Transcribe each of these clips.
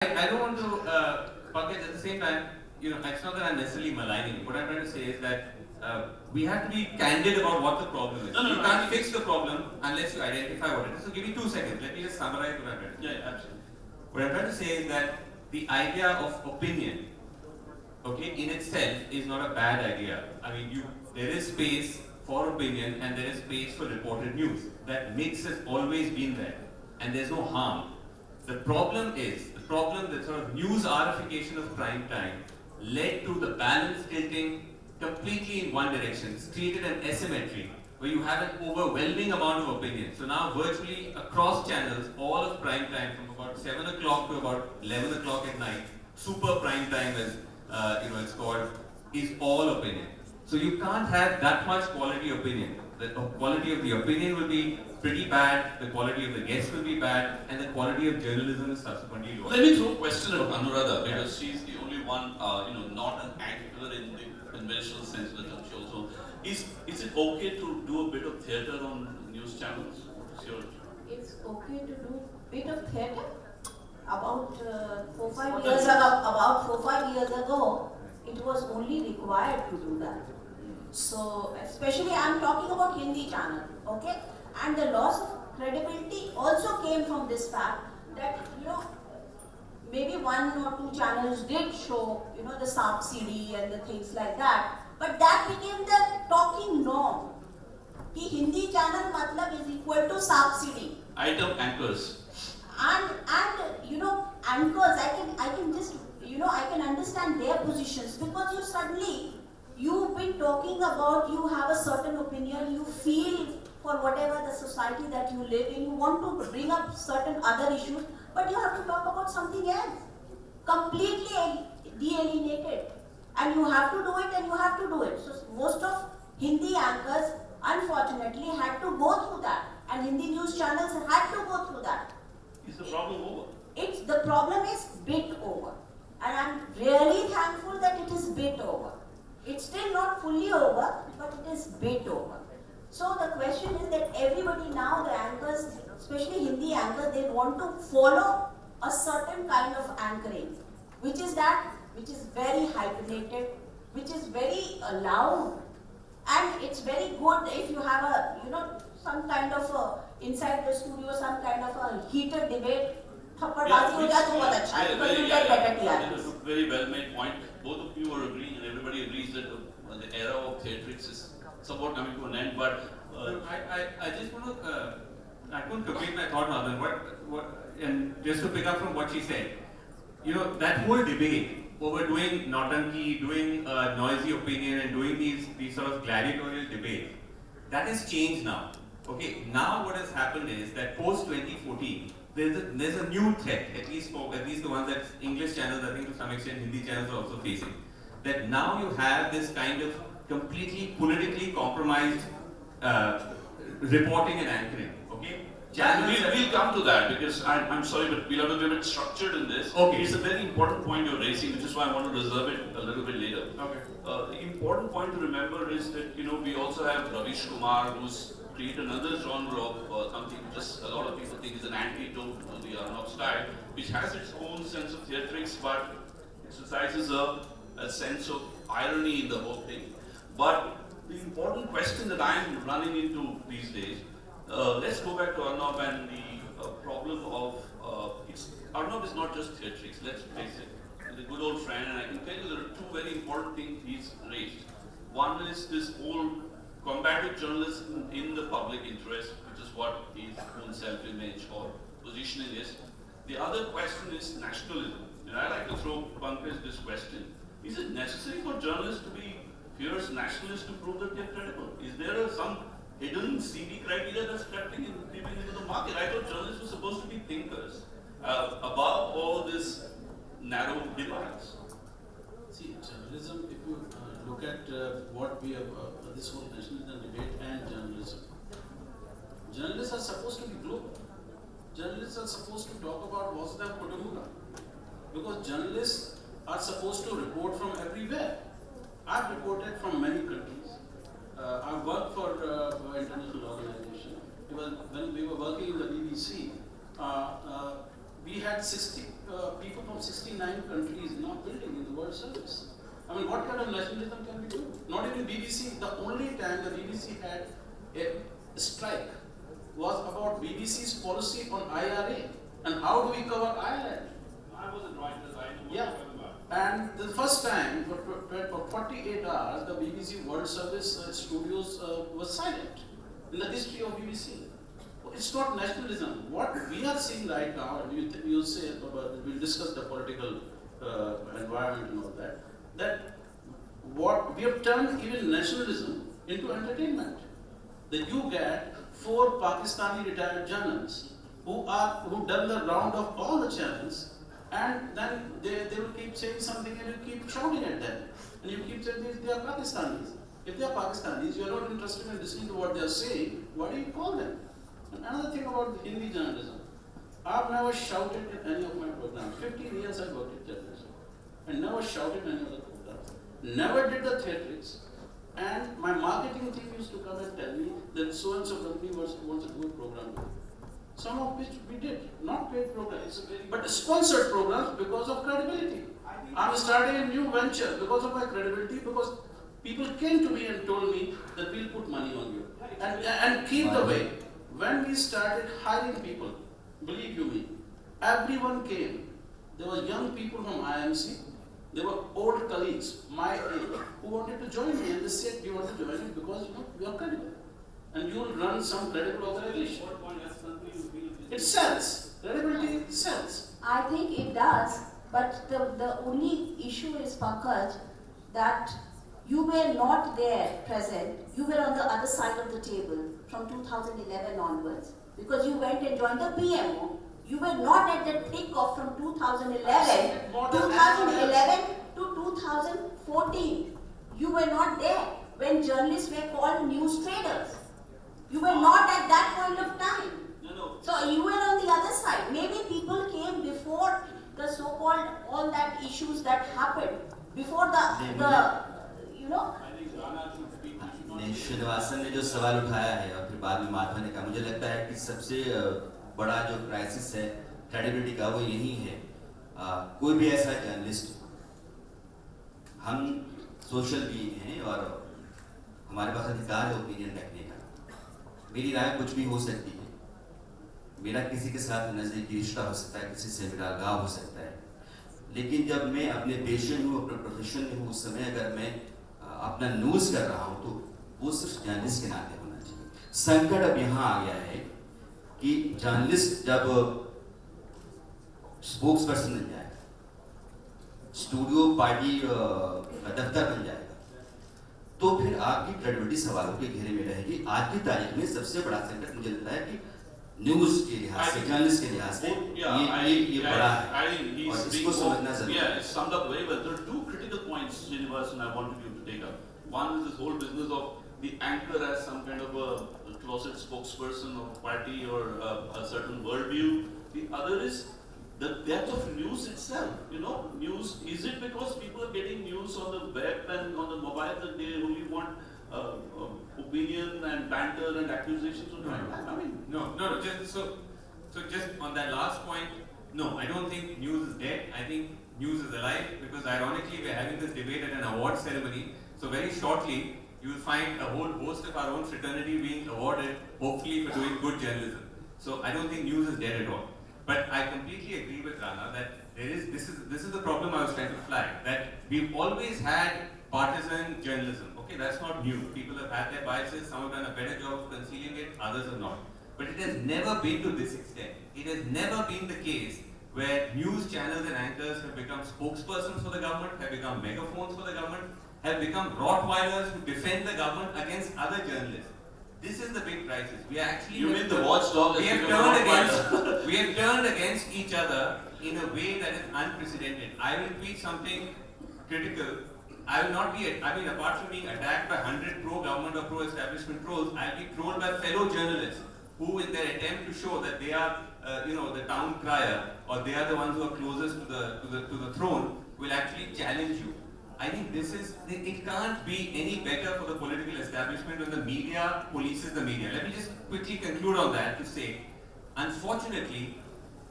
I don't want to, Pankaj, at the same time, it's not that I'm necessarily maligning. What I'm trying to say is that we have to be candid about what the problem is. You can't fix the problem unless you identify what it is. So give me 2 seconds. Let me just summarize what I'm trying to say. Yeah, absolutely. What I'm trying to say is that the idea of opinion, okay, in itself is not a bad idea. I mean, there is space for opinion and there is space for reported news. That mix has always been there, and there's no harm. The problem, the sort of news arification of prime time led to the balance tilting completely in one direction. It's created an asymmetry where you have an overwhelming amount of opinion. So now virtually across channels, all of prime time from about 7 o'clock to about 11 o'clock at night, super prime time as it's called, is all opinion. So you can't have that much quality opinion. The quality of the opinion will be pretty bad, the quality of the guest will be bad, and the quality of journalism is subsequently low. Let me throw a question at Anuradha, because she's the only one, not an anchor in the conventional sense of the term. So, is it okay to do a bit of theatre on news channels? Sure. It's okay to do a bit of theatre? About 4-5 years ago, it was only required to do that. So, especially I'm talking about Hindi channel, okay? And the loss of credibility also came from this fact that, maybe 1 or 2 channels did show, the subsidy and the things like that. But that became the talking norm. Ki Hindi channel matlab is equal to subsidy. Item anchors. And anchors, I can just, I can understand their positions, because you've been talking about, you have a certain opinion, you feel for whatever the society that you live in, you want to bring up certain other issues, but you have to talk about something else, completely de-alienated. And you have to do it, and you have to do it. So most of Hindi anchors, unfortunately, had to go through that. And Hindi news channels had to go through that. Is the problem over? The problem is bit over. And I'm really thankful that it is bit over. It's still not fully over, but it is bit over. So the question is that everybody now, the anchors, especially Hindi anchors, they want to follow a certain kind of anchoring, which is very hyphenated, which is very loud, and it's very good if you have some kind of inside the studio, some kind of a heated debate. Very well made point. Both of you are agreeing, and everybody agrees that the era of theatrics is somewhat coming to an end. But I just want to, I couldn't complete my thought now. Then and just to pick up from what she said, that whole debate over doing Nautanki, doing noisy opinion, and doing these sort of gladiatorial debates, that has changed now. Okay, now what has happened is that post 2014, there's a new threat, at least the ones that English channels, I think to some extent Hindi channels are also facing. That now you have this kind of completely politically compromised reporting and anchoring. Okay, we'll come to that, because I'm sorry, but we'll have to be a bit structured in this. Okay, it's a very important point you're raising, which is why I want to reserve it a little bit later. Okay. The important point to remember is that we also have Ravish Kumar, who's created another genre of something just a lot of people think is an antidote to the Arnab style, which has its own sense of theatrics, but exercises a sense of irony in the whole thing. But the important question that I'm running into these days, let's go back to Arnab and the problem of Arnab is not just theatrics, let's face it. He's a good old friend, and I can tell you there are 2 very important things he's raised. One is this whole combative journalism in the public interest, which is what his own self-image or positioning is. The other question is nationalism. And I like to throw Pankaj this question. Is it necessary for journalists to be fierce nationalists to prove that they're credible? Is there some hidden CD criteria that's creeping into the market? I thought journalists were supposed to be thinkers above all this narrow divides. See, journalism, if you look at what we have, this whole nationalism debate and journalism. Journalists are supposed to be global. Journalists are supposed to talk about Vasudhaiva Kutumbakam, because journalists are supposed to report from everywhere. I've reported from many countries. I've worked for international organizations. When we were working in the BBC, we had 60 people from 69 countries in our building in the World Service. I mean, what kind of nationalism can we do? Not even BBC. The only time the BBC had a strike was about BBC's policy on IRA and how do we cover Ireland. I wasn't right because I know what Yeah. you're talking about. And the first time, for 48 hours, the BBC World Service studios was silent in the history of BBC. It's not nationalism. What we are seeing right now, and you say, we'll discuss the political environment and all that, that what we have turned even nationalism into entertainment. That you get 4 Pakistani retired journalists who done the round of all the channels, and then they will keep saying something and you keep shouting at them. And you keep saying they are Pakistanis. If they are Pakistanis, you are not interested in listening to what they are saying, what do you call them? And another thing about the Hindi journalism, I've never shouted in any of my programs. 15 years I worked in journalism. And never shouted in any of the programs. Never did the theatrics. And my marketing team used to come and tell me that so-and-so company wants to do a program. Some of which we did, not paid programs, but sponsored programs because of credibility. I'm starting a new venture because of my credibility, because people came to me and told me that we'll put money on you. And keep the way. When we started hiring people, believe you me, everyone came. There were young people from IMC, there were old colleagues, my age, who wanted to join me, and they said, we want to join you because you are credible. And you will run some credible organization. It sells. Credibility sells. I think it does, but the only issue is, Pankaj, that you were not there present. You were on the other side of the table from 2011 onwards, because you went and joined the PMO. You were not at the thick of from 2011 to 2014. You were not there when journalists were called news traders. You were not at that point of time. So you were on the other side. Maybe people came before the so-called all that issues that happened, before the you know. Srinivasan ने जो सवाल उठाया है और फिर बाद में माधव ने कहा, मुझे लगता है कि सबसे बड़ा जो क्राइसिस है क्रेडिबिलिटी का वो यही है। कोई भी ऐसा जर्नलिस्ट, हम सोशल बीइंग हैं और हमारे पास अधिकार है ओपिनियन रखने का। मेरी राय कुछ भी हो सकती है, मेरा किसी के साथ नज़दीकी रिश्ता हो सकता है, किसी से मेरा लगाव हो सकता है, लेकिन जब मैं अपने पेशे में हूँ, अपने प्रोफेशन में हूँ, उस समय अगर मैं अपना न्यूज़ कर रहा हूँ तो वो सिर्फ जर्नलिस्ट के नाते होना चाहिए। संकट अब यहाँ आ गया है कि जर्नलिस्ट जब स्पोक्स पर्सन बन जाएगा, स्टूडियो पार्टी दफ्तर बन जाएगा, तो फिर आपकी क्रेडिबिलिटी सवालों के घेरे में रहेगी। आज की तारीख में सबसे बड़ा संकट मुझे लगता है कि न्यूज़ के लिहाज से, जर्नलिस्ट के लिहाज से ये बड़ा है और इसको समझना जरूरी है। Yeah, it's summed up very well. There are 2 critical points, Srinivasan, I wanted you to take up. One is this whole business of the anchor as some kind of a closet spokesperson of a party or a certain worldview. The other is the depth of news itself. You know, news, is it because people are getting news on the web and on the mobile that they only want opinion and banter and accusations? I mean, No, just on that last point, no, I don't think news is dead. I think news is alive, because ironically we're having this debate at an award ceremony. So very shortly, you will find a whole host of our own fraternity being awarded, hopefully for doing good journalism. So I don't think news is dead at all. But I completely agree with Rana that this is the problem I was trying to flag, that we've always had partisan journalism. Okay, that's not new. People have had their biases, some have done a better job of concealing it, others have not. But it has never been to this extent. It has never been the case where news channels and anchors have become spokespersons for the government, have become megaphones for the government, have become Rottweilers who defend the government against other journalists. This is the big crisis. We are actually... You mean the watchdog has become Rottweiler? We have turned against each other in a way that is unprecedented. I will tweet something critical. I will not be, apart from being attacked by 100 pro-government or pro-establishment trolls, I'll be trolled by fellow journalists who, in their attempt to show that they are, the town crier, or they are the ones who are closest to the throne, will actually challenge you. I think it can't be any better for the political establishment when the media polices the media. Let me just quickly conclude on that to say, unfortunately,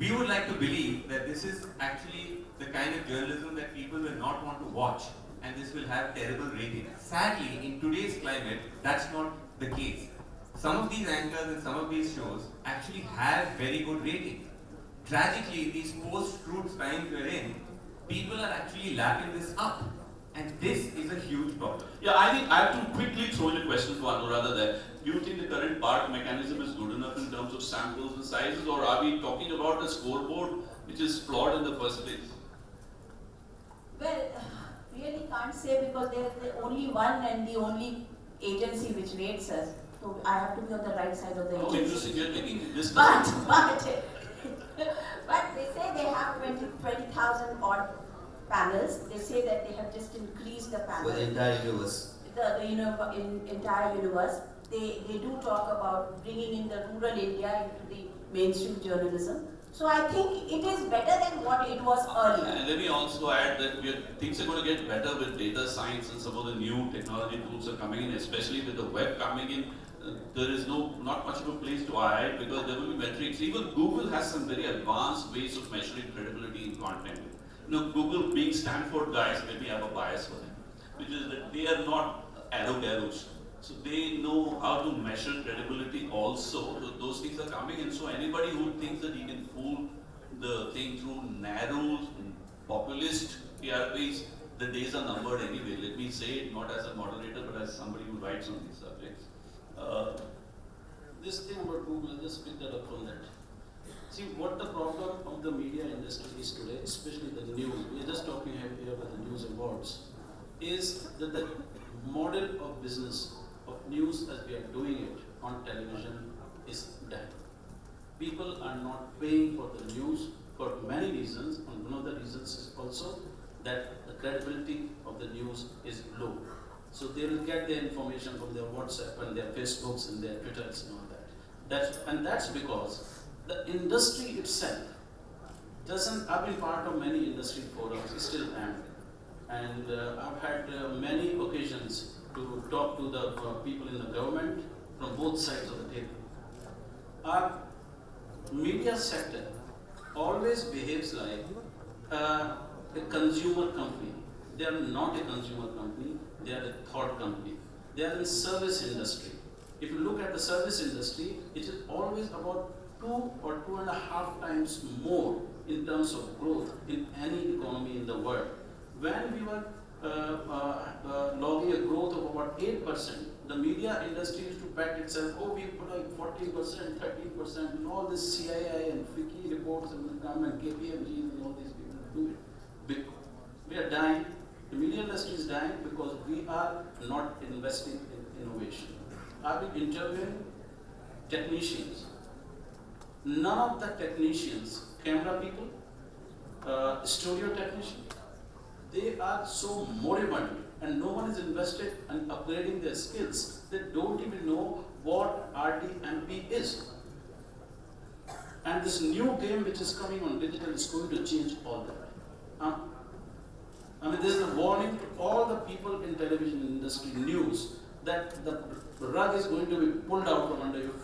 we would like to believe that this is actually the kind of journalism that people will not want to watch, and this will have terrible ratings. Sadly, in today's climate, that's not the case. Some of these anchors and some of these shows actually have very good ratings. Tragically, in these post-truth times we're in, people are actually lapping this up. And this is a huge problem. Yeah, I think I have to quickly throw in a question to Anuradha there. Do you think the current BART mechanism is good enough in terms of samples and sizes, or are we talking about a scoreboard which is flawed in the first place? Well, really can't say because there is the only one and the only agency which rates us. So I have to be on the right side of the Oh, agency. interesting. You're taking this. But they say they have 20,000 odd panels. They say that they have just increased the For panels. the entire universe. In entire universe. They do talk about bringing in the rural India into the mainstream journalism. So I think it is better than what it was earlier. And let me also add that things are going to get better with data science, and some of the new technology tools are coming in, especially with the web coming in. There is not much of a place to hide because there will be metrics. Even Google has some very advanced ways of measuring credibility in content. You know, Google being Stanford guys, maybe have a bias for them, which is that they are not arrows. So they know how to measure credibility also. So those things are coming in. So anybody who thinks that he can fool the thing through narrow, populist TRPs, the days are numbered anyway. Let me say it not as a moderator, but as somebody who writes on these subjects. This thing about Google, just pick that up from that. See, what the problem of the media industry is today, especially the news, we are just talking here about the news awards, is that the model of business of news as we are doing it on television is dead. People are not paying for the news for many reasons, and one of the reasons is also that the credibility of the news is low. So they will get their information from their WhatsApp and their Facebooks and their Twitters and all that. That's because the industry itself doesn't. I've been part of many industry forums, still am, and I've had many occasions to talk to the people in the government from both sides of the table. Our media sector always behaves like a consumer company. They are not a consumer company, they are a thought company. They are in service industry. If you look at the service industry, it is always about 2 or 2.5 times more in terms of growth in any economy in the world. When we were logging a growth of about 8%, the media industry used to pat itself, oh, we put like 14%, 13%, and all this CII and FICCI reports and come and KPMG and all these people do it. We are dying. The media industry is dying because we are not investing in innovation. I've been interviewing technicians. None of the technicians, camera people, studio technicians, they are so moribund and no one is invested in upgrading their skills. They don't even know what RDMP is. And this new game which is coming on digital is going to change all that. I mean, this is a warning to all the people in television industry news that the rug is going to be pulled out from under your feet.